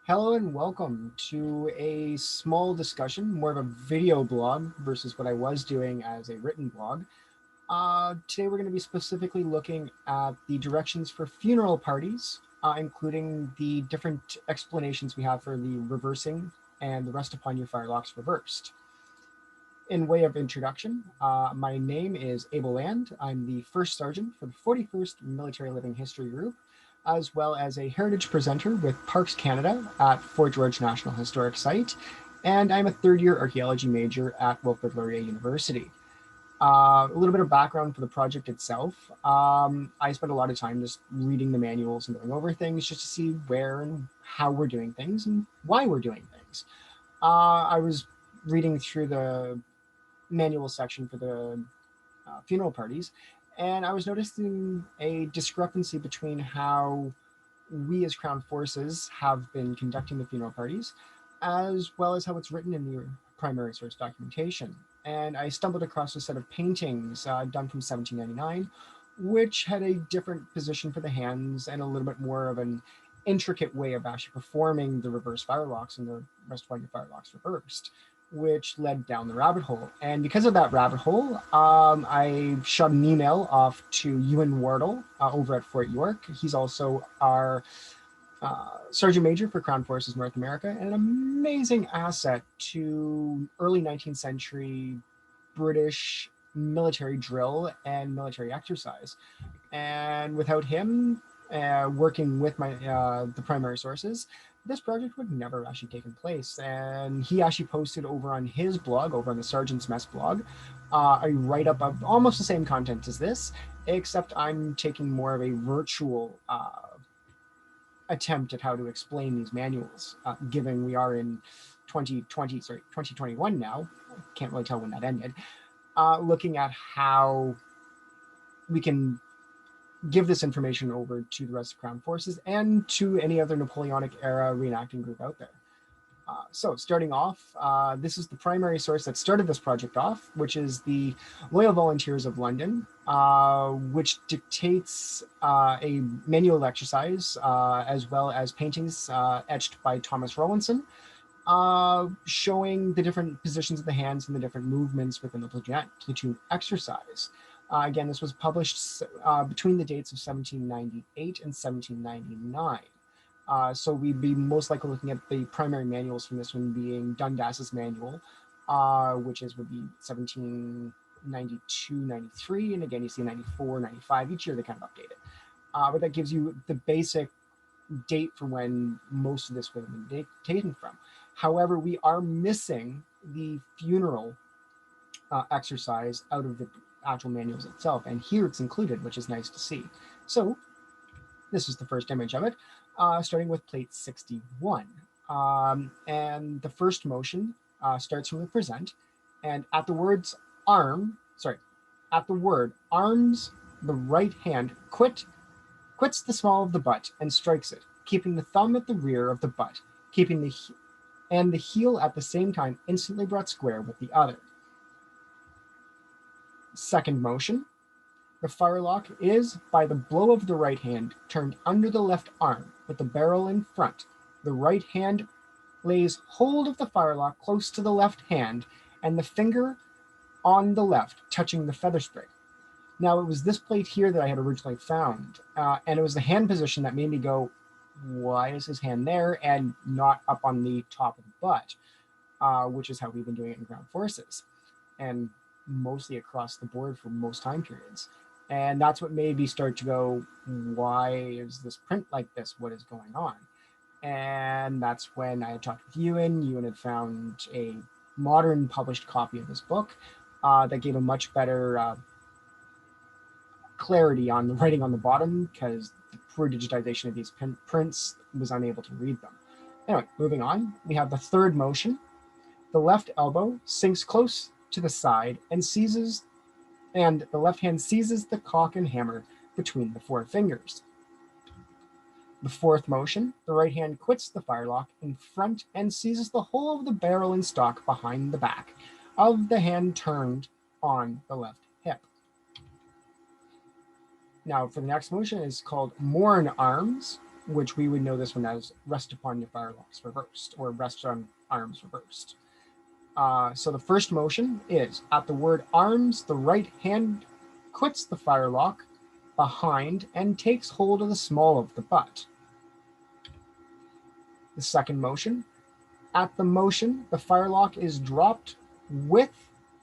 Hello and welcome to a small discussion, more of a video blog versus what I was doing as a written blog. Today we're going to be specifically looking at the directions for funeral parties, including the different explanations we have for the reversing and the rest upon your firelocks reversed. In way of introduction, my name is Abel Land. I'm the first sergeant for the 41st Military Living History Group, as well as a heritage presenter with Parks Canada at Fort George National Historic Site, and I'm a third-year archaeology major at Wilfrid Laurier University. A little bit of background for the project itself. I spent a lot of time just reading the manuals and going over things just to see where and how we're doing things and why we're doing things. I was reading through the manual section for the funeral parties, and I was noticing a discrepancy between how we as Crown Forces have been conducting the funeral parties, as well as how it's written in the primary source documentation. And I stumbled across a set of paintings done from 1799, which had a different position for the hands and a little bit more of an intricate way of actually performing the reverse firelocks and the rest of your firelocks reversed, which led down the rabbit hole. And because of that rabbit hole, I shot an email off to Ewan Wardle over at Fort York. He's also our Sergeant Major for Crown Forces North America, and an amazing asset to early 19th century British military drill and military exercise. And without him working with my the primary sources, this project would never have actually taken place. And he actually posted over on his blog, over on the Sergeant's Mess blog, a write-up of almost the same content as this, except I'm taking more of a virtual attempt at how to explain these manuals, given we are in 2021 now. I can't really tell when that ended. Looking at how we can give this information over to the rest of Crown Forces and to any other Napoleonic era reenacting group out there. So starting off, this is the primary source that started this project off, which is the Loyal Volunteers of London, which dictates a manual exercise, as well as paintings etched by Thomas Rollinson, showing the different positions of the hands and the different movements within the platoon exercise. Again, this was published between the dates of 1798 and 1799. So we'd be most likely looking at the primary manuals from this one being Dundas's manual, which would be 1792, 93, and again you see 94, 95. Each year they kind of update it. But that gives you the basic date for when most of this would have been taken from. However, we are missing the funeral exercise out of the actual manuals itself, and here it's included, which is nice to see. So this is the first image of it, starting with plate 61. And the first motion starts from the present, and at the word arms, the right hand quits the small of the butt and strikes it, keeping the thumb at the rear of the butt, keeping the heel at the same time instantly brought square with the other. Second motion, the firelock is, by the blow of the right hand, turned under the left arm with the barrel in front. The right hand lays hold of the firelock close to the left hand, and the finger on the left touching the feather sprig. Now, it was this plate here that I had originally found, and it was the hand position that made me go, why is his hand there and not up on the top of the butt, which is how we've been doing it in Ground Forces, and mostly across the board for most time periods. And that's what made me start to go, why is this print like this? What is going on? And that's when I had talked with Ewan. Ewan had found a modern published copy of this book that gave a much better clarity on the writing on the bottom, because the poor digitization of these prints was unable to read them. Anyway, moving on, we have the third motion. The left elbow sinks close to the side and the left hand seizes the cock and hammer between the four fingers. The fourth motion, the right hand quits the firelock in front and seizes the whole of the barrel and stock behind the back of the hand turned on the left hip. Now for the next motion, is called Mourn Arms, which we would know this one as Rest Upon Your Firelocks Reversed, or Rest on Arms Reversed. So the first motion is, at the word arms, the right hand quits the firelock behind and takes hold of the small of the butt. The second motion, at the motion, the firelock is dropped with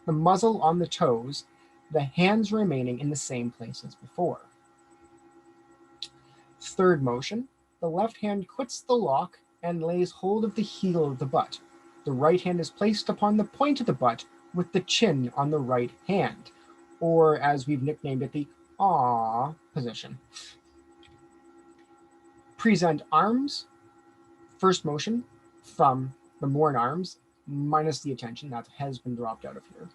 the muzzle on the toes, the hands remaining in the same place as before. Third motion, the left hand quits the lock and lays hold of the heel of the butt. The right hand is placed upon the point of the butt with the chin on the right hand, or as we've nicknamed it, the "aw" position. Present arms, first motion from the Mourn Arms, minus the attention, that has been dropped out of here.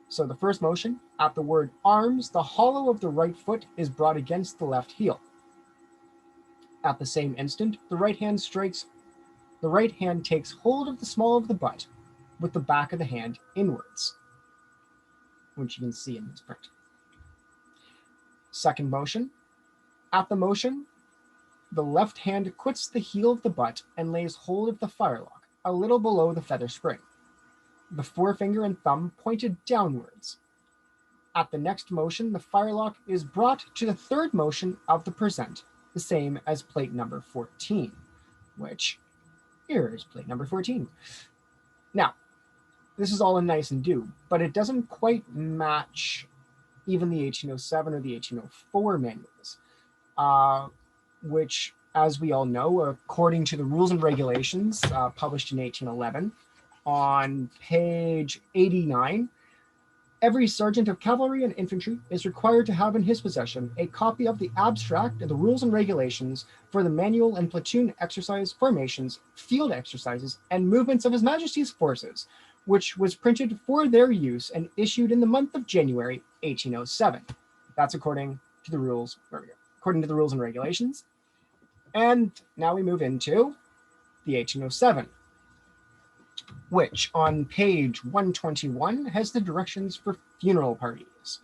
So the first motion, at the word arms, the hollow of the right foot is brought against the left heel. At the same instant, the right hand takes hold of the small of the butt with the back of the hand inwards, which you can see in this print. Second motion, at the motion, the left hand quits the heel of the butt and lays hold of the firelock a little below the feather spring, the forefinger and thumb pointed downwards. At the next motion, the firelock is brought to the third motion of the present, the same as plate number 14, which here is plate number 14. Now, this is all in nice and do, but it doesn't quite match even the 1807 or the 1804 manuals, which, as we all know, according to the rules and regulations published in 1811, on page 89, every sergeant of cavalry and infantry is required to have in his possession a copy of the abstract of the rules and regulations for the manual and platoon exercise formations, field exercises, and movements of His Majesty's forces, which was printed for their use and issued in the month of January 1807. That's according to the rules. According to the rules and regulations. And now we move into the 1807. Which on page 121 has the directions for funeral parties.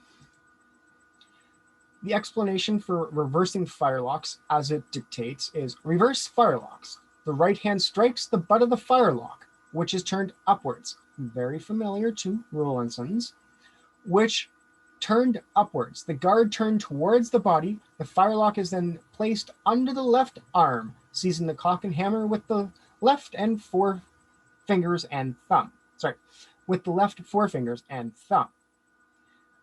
The explanation for reversing firelocks as it dictates is reverse firelocks. The right hand strikes the butt of the firelock, which is turned upwards, very familiar to Rollinson's, which turned upwards. The guard turned towards the body. The firelock is then placed under the left arm, seizing the cock and hammer with the left and forefingers and thumb. With the left forefingers and thumb.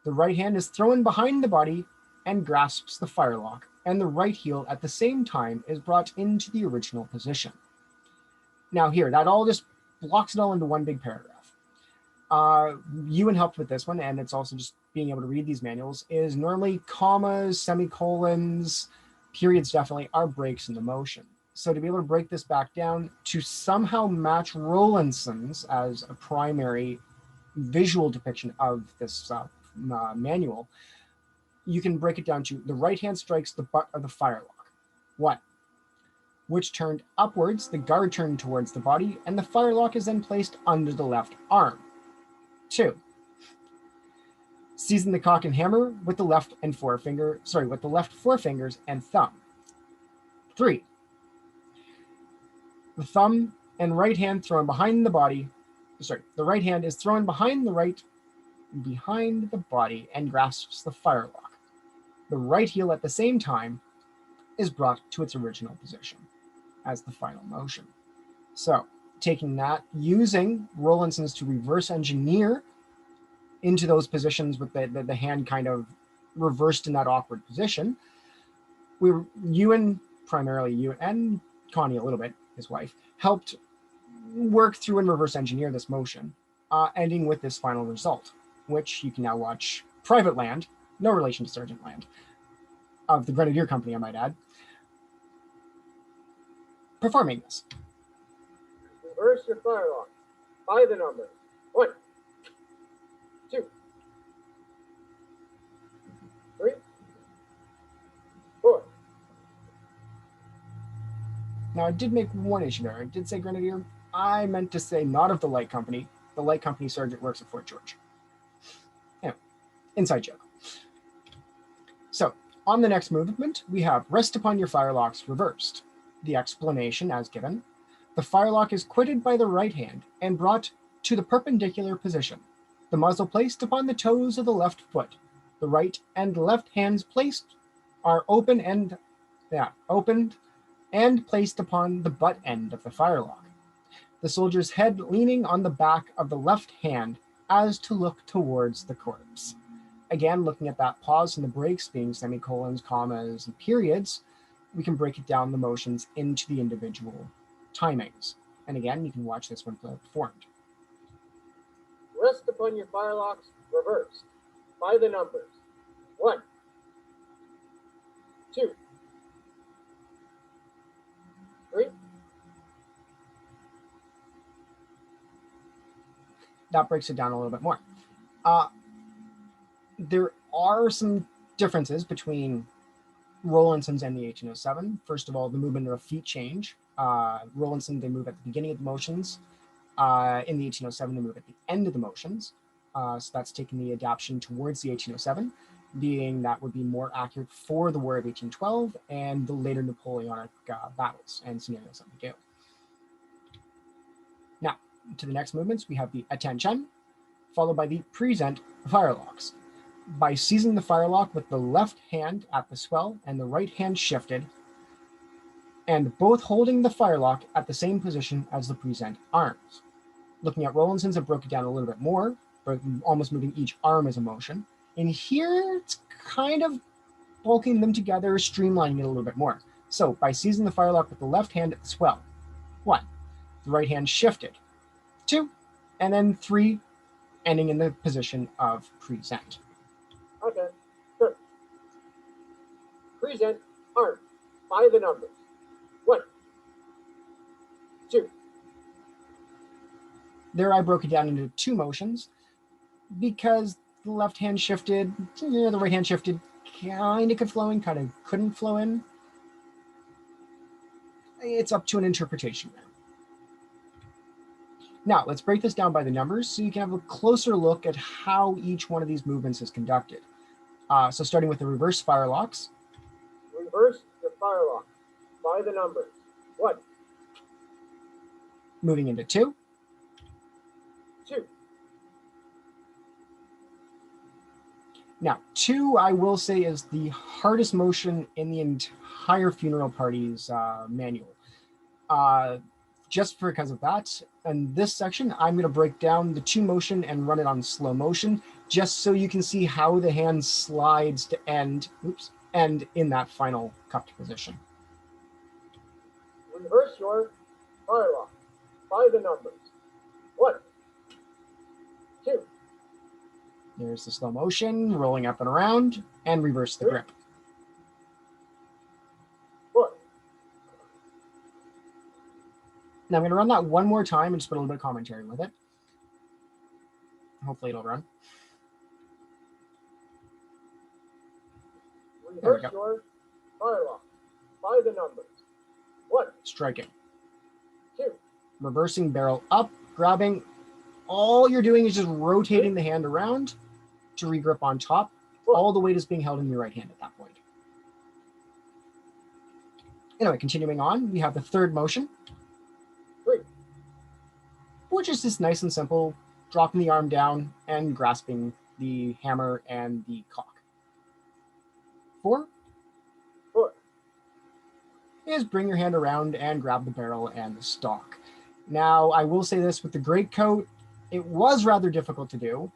The right hand is thrown behind the body and grasps the firelock, and the right heel at the same time is brought into the original position. Now here, that all just blocks it all into one big paragraph. Ewan helped with this one, and it's also just being able to read these manuals, is normally commas, semicolons, periods definitely are breaks in the motion. So to be able to break this back down to somehow match Rollinson's as a primary visual depiction of this manual, you can break it down to the right hand strikes the butt of the firelock. 1. Which turned upwards, the guard turned towards the body, and the firelock is then placed under the left arm. 2. Seizing the cock and hammer with the left forefingers and thumb. 3. The thumb and right hand thrown behind the body. The right hand is thrown behind the body and grasps the firelock. The right heel at the same time is brought to its original position as the final motion. So taking that, using Rollinson's to reverse engineer into those positions with the hand kind of reversed in that awkward position, primarily Ewan, and Connie a little bit, his wife, helped work through and reverse engineer this motion, ending with this final result, which you can now watch Private Land, no relation to Sergeant Land, of the Grenadier Company, I might add, performing this. Reverse your firelock by the numbers. 1, 2, 3, 4. Now, I did make one issue there. I did say Grenadier. I meant to say not of the Light Company. The Light Company sergeant works at Fort George. Anyway, inside joke. So, on the next movement, we have Rest Upon Your Firelocks Reversed. The explanation as given. The firelock is quitted by the right hand and brought to the perpendicular position. The muzzle placed upon the toes of the left foot. The right and left hands placed are opened and placed upon the butt end of the firelock. The soldier's head leaning on the back of the left hand as to look towards the corpse. Again, looking at that pause and the breaks being semicolons, commas, and periods, we can break it down the motions into the individual timings. And again, you can watch this one performed. Rest upon your firelocks reversed by the numbers 1, 2, 3. That breaks it down a little bit more. There are some differences between Rollinson's and the 1807. First of all, the movement of feet change. Rollinson, they move at the beginning of the motions. In the 1807, they move at the end of the motions. So that's taking the adaptation towards the 1807, being that would be more accurate for the War of 1812 and the later Napoleonic battles and scenarios that we do. Now, to the next movements, we have the attention, followed by the present firelocks. By seizing the firelock with the left hand at the swell and the right hand shifted, and both holding the firelock at the same position as the present arms. Looking at Rollinson's, it broke it down a little bit more, but almost moving each arm as a motion. And here, it's kind of bulking them together, streamlining it a little bit more. So by seizing the firelock with the left hand at the swell, 1, the right hand shifted, 2, and then 3, ending in the position of present. Okay, good. Present arm by the numbers 1, 2. There I broke it down into 2 motions because the left hand shifted, the right hand shifted, kind of could flow in, kind of couldn't flow in. It's up to an interpretation there. Now, let's break this down by the numbers so you can have a closer look at how each one of these movements is conducted. So starting with the reverse firelocks. Reverse the firelock by the numbers 1, Moving into 2. 2. Now, 2, I will say, is the hardest motion in the entire funeral party's manual. Just because of that, in this section, I'm going to break down the 2 motion and run it on slow motion, just so you can see how the hand slides to end in that final cupped position. Reverse your firelock by the numbers 1, 2. There's the slow motion, rolling up and around, and reverse the 3, grip. 4. Now I'm going to run that one more time and just put a little bit of commentary with it. Hopefully it'll run. Reverse your firelock by the numbers 1, Striking. 2. Reversing barrel up, grabbing. All you're doing is just rotating the hand around to regrip on top. 4. All the weight is being held in your right hand at that point. Anyway, continuing on, we have the third motion, 3. which is just nice and simple, dropping the arm down and grasping the hammer and the cock. 4 is bring your hand around and grab the barrel and the stalk. Now, I will say this, with the greatcoat, it was rather difficult to do.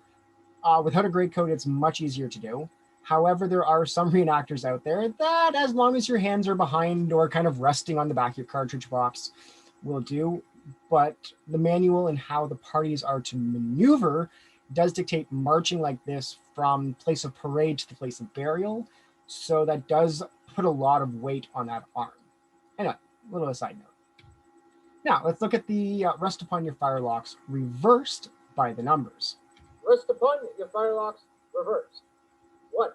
Without a greatcoat, it's much easier to do. However, there are some reenactors out there that, as long as your hands are behind or kind of resting on the back of your cartridge box, will do. But the manual and how the parties are to maneuver does dictate marching like this from place of parade to the place of burial. So that does put a lot of weight on that arm. Anyway, a little aside note. Now, let's look at the rest upon your firelocks reversed by the numbers. Rest upon your firelocks reversed 1,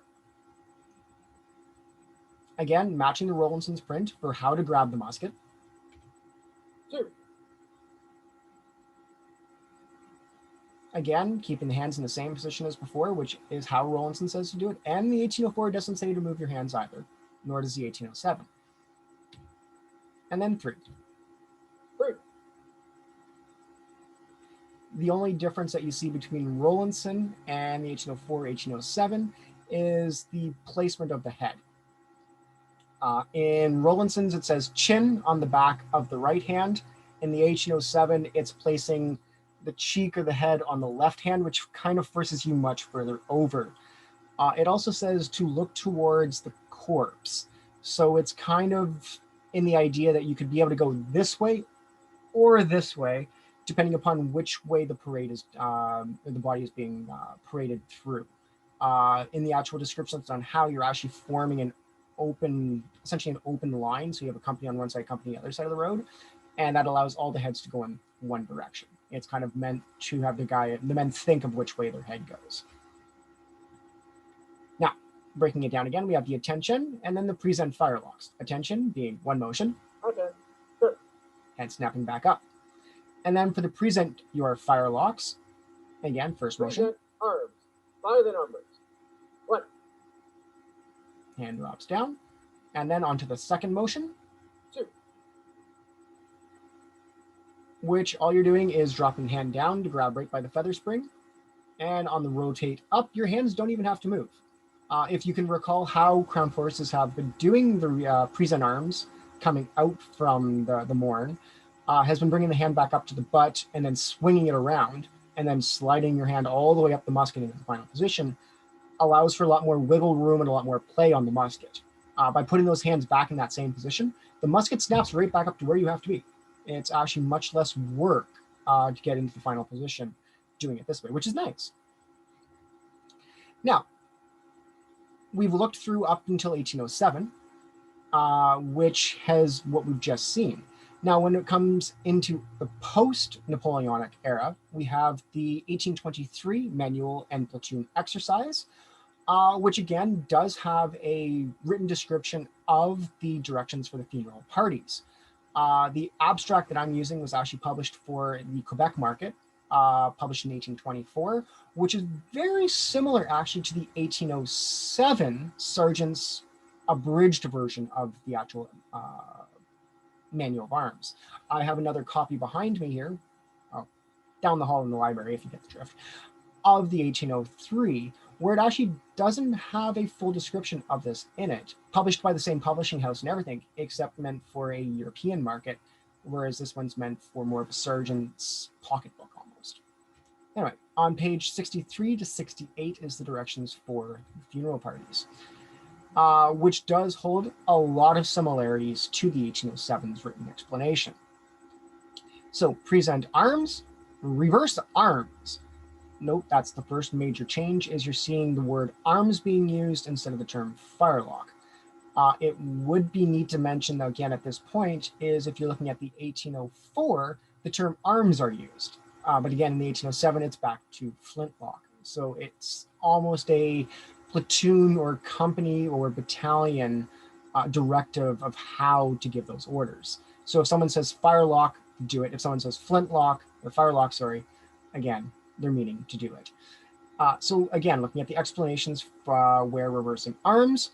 Again, matching the Rollinson's print for how to grab the musket. 2, Again, keeping the hands in the same position as before, which is how Rollinson says to do it. And the 1804 doesn't say to move your hands either, nor does the 1807. and then 3. 3. The only difference that you see between Rollinson and the 1804, 1807 is the placement of the head. In Rollinson's, it says chin on the back of the right hand. In the 1807, it's placing the cheek or the head on the left hand, which kind of forces you much further over. It also says to look towards the corpse. So it's kind of in the idea that you could be able to go this way or this way, depending upon which way the parade is, the body is being paraded through. In the actual descriptions on how you're actually forming an open, essentially an open line. So you have a company on one side, company on the other side of the road, and that allows all the heads to go in one direction. It's kind of meant to have the men think of which way their head goes. Now, breaking it down again, we have the attention and then the present firelocks. Attention being one motion. Okay. Sure. Head snapping back up. And then for the present your firelocks, again, first motion. Present arms by the numbers. 1. Hand drops down. And then onto the second motion. 2. Which all you're doing is dropping hand down to grab right by the feather spring. And on the rotate up, your hands don't even have to move. If you can recall how Crown Forces have been doing the present arms coming out from the Mourn, has been bringing the hand back up to the butt and then swinging it around and then sliding your hand all the way up the musket into the final position, allows for a lot more wiggle room and a lot more play on the musket. By putting those hands back in that same position, the musket snaps right back up to where you have to be. It's actually much less work to get into the final position doing it this way, which is nice. Now, we've looked through up until 1807, which has what we've just seen. Now, when it comes into the post-Napoleonic era, we have the 1823 Manual and Platoon Exercise, which again does have a written description of the directions for the funeral parties. The abstract that I'm using was actually published for the Quebec market, published in 1824, which is very similar actually to the 1807 Sergeant's abridged version of the actual Manual of Arms. I have another copy behind me here, down the hall in the library if you get the drift, of the 1803, where it actually doesn't have a full description of this in it, published by the same publishing house and everything, except meant for a European market, whereas this one's meant for more of a sergeant's pocketbook almost. Anyway, on page 63 to 68 is the directions for funeral parties, which does hold a lot of similarities to the 1807's written explanation. So present arms, reverse arms. Note that's the first major change, is you're seeing the word arms being used instead of the term firelock. It would be neat to mention, though, again, at this point, is if you're looking at the 1804, the term arms are used. But again, in the 1807, it's back to flintlock. So it's almost a platoon or company or battalion directive of how to give those orders. So if someone says firelock, do it. If someone says flintlock, or firelock, sorry, again, they're meaning to do it. So again, looking at the explanations for where reversing arms,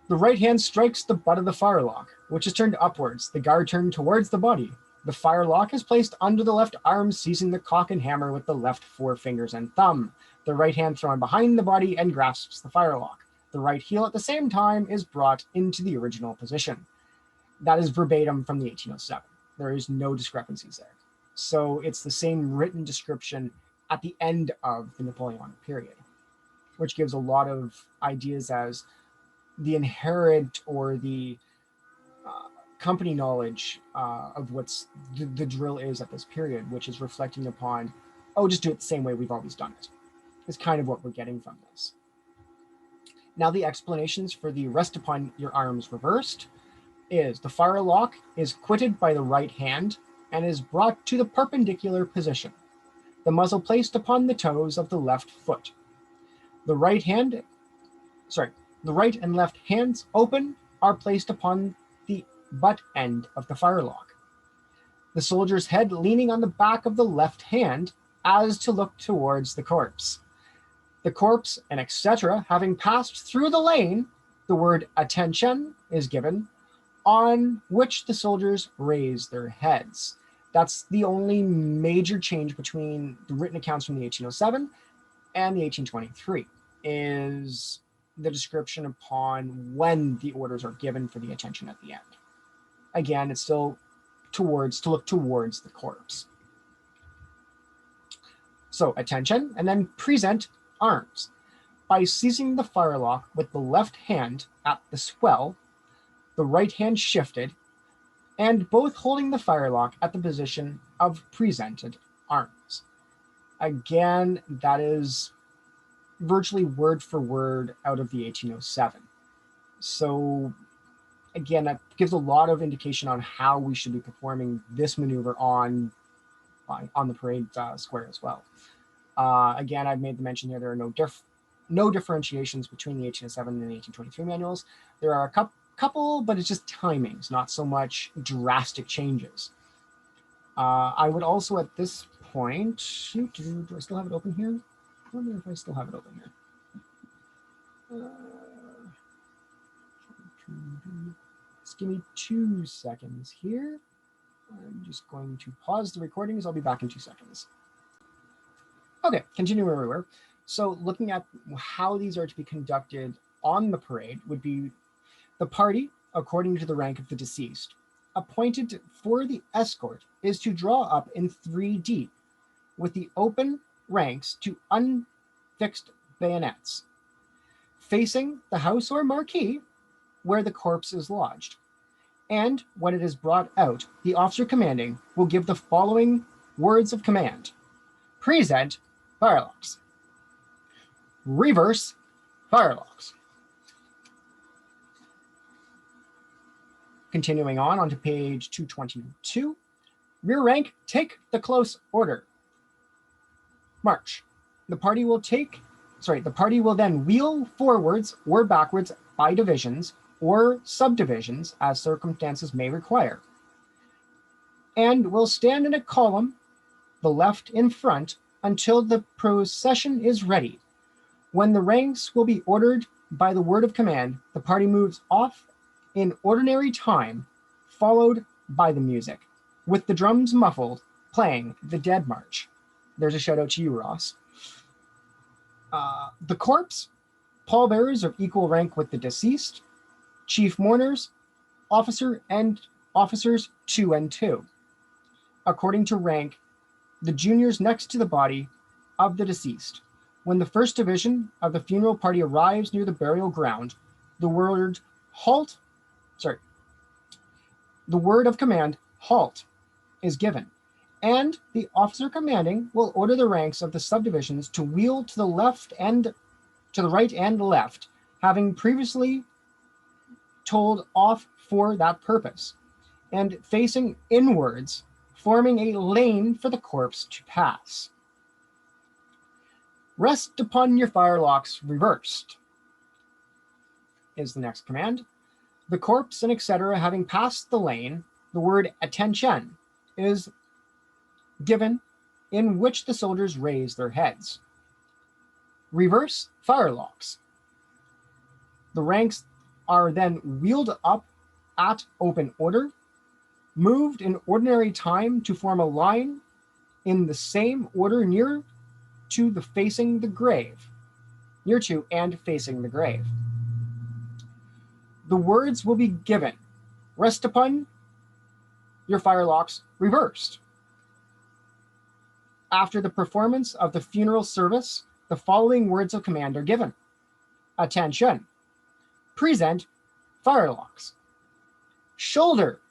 the right hand strikes the butt of the firelock, which is turned upwards, the guard turned towards the body. The firelock is placed under the left arm, seizing the cock and hammer with the left forefingers and thumb. The right hand thrown behind the body and grasps the firelock. The right heel at the same time is brought into the original position. That is verbatim from the 1807. There is no discrepancies there. So it's the same written description at the end of the Napoleonic period, which gives a lot of ideas as the inherent or the company knowledge of what's the drill is at this period, which is reflecting upon, oh, just do it the same way we've always done it. Is kind of what we're getting from this. Now the explanations for the rest upon your arms reversed is the firelock is quitted by the right hand and is brought to the perpendicular position. The muzzle placed upon the toes of the left foot. The right and left hands open are placed upon the butt end of the firelock. The soldier's head leaning on the back of the left hand as to look towards the corpse. The corpse and etc. having passed through the lane, the word attention is given, on which the soldiers raise their heads. That's the only major change between the written accounts from the 1807 and the 1823, is the description upon when the orders are given for the attention at the end. Again, it's still to look towards the corpse. So attention, and then present arms. By seizing the firelock with the left hand at the swell, the right hand shifted, and both holding the firelock at the position of presented arms. Again, that is virtually word for word out of the 1807. So again, that gives a lot of indication on how we should be performing this maneuver on the parade square as well. Again, I've made the mention here, there are no differentiations between the 1807 and the 1823 manuals. There are a couple, but it's just timings, not so much drastic changes. I would also at this point, do I still have it open here? I wonder if I still have it open here. Just give me 2 seconds here. I'm just going to pause the recordings. I'll be back in 2 seconds. Okay, continuing where we were. So looking at how these are to be conducted on the parade would be the party, according to the rank of the deceased, appointed for the escort is to draw up in 3 deep, with the open ranks to unfixed bayonets, facing the house or marquee where the corpse is lodged. And when it is brought out, the officer commanding will give the following words of command: present firelocks, reverse firelocks. Continuing on to page 222, rear rank, take the close order. March. The party will then wheel forwards or backwards by divisions or subdivisions as circumstances may require, and will stand in a column, the left in front, until the procession is ready. When the ranks will be ordered by the word of command, the party moves off in ordinary time, followed by the music, with the drums muffled, playing the Dead March. There's a shout out to you, Ross. The corpse, pallbearers of equal rank with the deceased, chief mourners, officers 2 and 2. According to rank, the juniors next to the body of the deceased. When the first division of the funeral party arrives near the burial ground, the word of command, halt, is given, and the officer commanding will order the ranks of the subdivisions to wheel to the right and left, having previously told off for that purpose, and facing inwards, forming a lane for the corpse to pass. Rest upon your firelocks reversed is the next command. The corpse and etc. having passed the lane, the word attention is given, in which the soldiers raise their heads. Reverse firelocks. The ranks are then wheeled up at open order, moved in ordinary time to form a line in the same order near to and facing the grave. The words will be given: rest upon your firelocks reversed. After the performance of the funeral service, the following words of command are given: attention, present firelocks, shoulder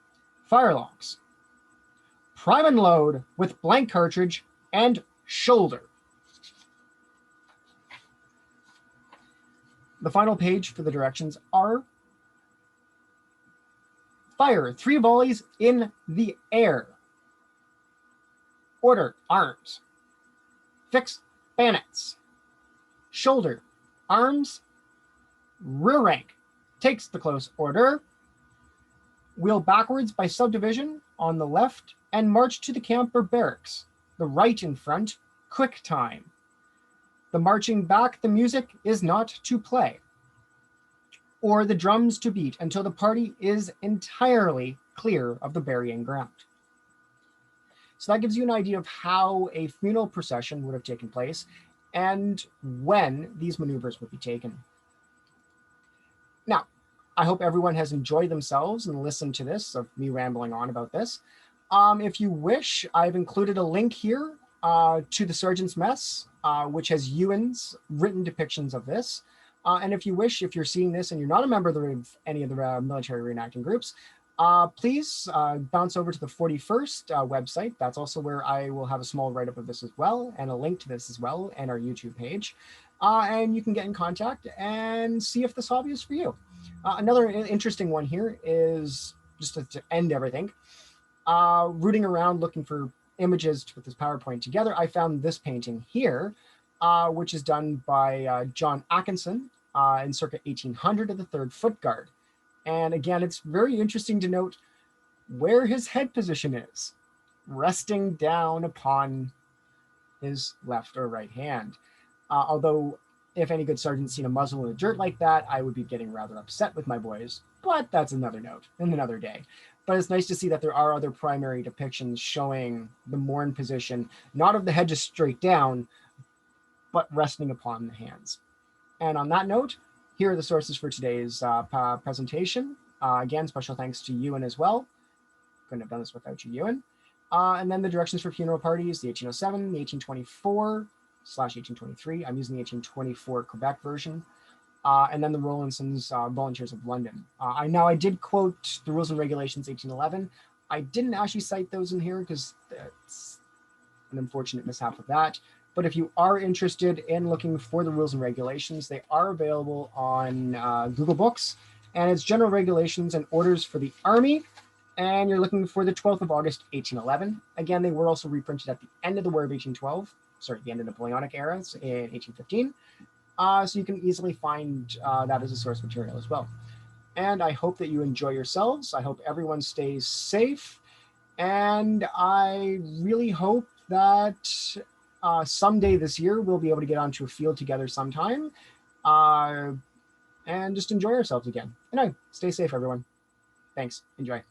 firelocks, prime and load with blank cartridge and shoulder. The final page for the directions are: fire 3 volleys in the air. Order arms. Fix bayonets. Shoulder arms. Rear rank takes the close order. Wheel backwards by subdivision on the left and march to the camp or barracks. The right in front, quick time. The marching back, the music is not to play. or the drums to beat until the party is entirely clear of the burying ground. So that gives you an idea of how a funeral procession would have taken place and when these maneuvers would be taken. Now, I hope everyone has enjoyed themselves and listened to this, of me rambling on about this. If you wish, I've included a link here to the Sergeant's Mess, which has Ewan's written depictions of this. And if you wish, if you're seeing this and you're not a member of any of the military reenacting groups, please bounce over to the 41st website. That's also where I will have a small write-up of this as well, and a link to this as well, and our YouTube page. And you can get in contact and see if this hobby is for you. Another interesting one here is, just to end everything, rooting around looking for images to put this PowerPoint together, I found this painting here, which is done by John Atkinson in circa 1800 of the 3rd Foot Guard. And again, it's very interesting to note where his head position is, resting down upon his left or right hand. Although, if any good sergeant's seen a muzzle in the dirt like that, I would be getting rather upset with my boys. But that's another note in another day. But it's nice to see that there are other primary depictions showing the mourn position, not of the head just straight down, but resting upon the hands. And on that note, here are the sources for today's presentation. Again, special thanks to Ewan as well. Couldn't have done this without you, Ewan. And then the directions for funeral parties, the 1807, the 1824/1823. I'm using the 1824 Quebec version. And then the Rollinson's Volunteers of London. I did quote the Rules and Regulations 1811. I didn't actually cite those in here because that's an unfortunate mishap of that. But if you are interested in looking for the rules and regulations, they are available on Google Books. And it's General Regulations and Orders for the Army. And you're looking for the 12th of August, 1811. Again, they were also reprinted at the end of the War of 1812. Sorry, the end of the Napoleonic era in 1815. So you can easily find that as a source material as well. And I hope that you enjoy yourselves. I hope everyone stays safe. And I really hope that someday this year we'll be able to get onto a field together sometime and just enjoy ourselves again. Anyway, stay safe, everyone. Thanks. Enjoy.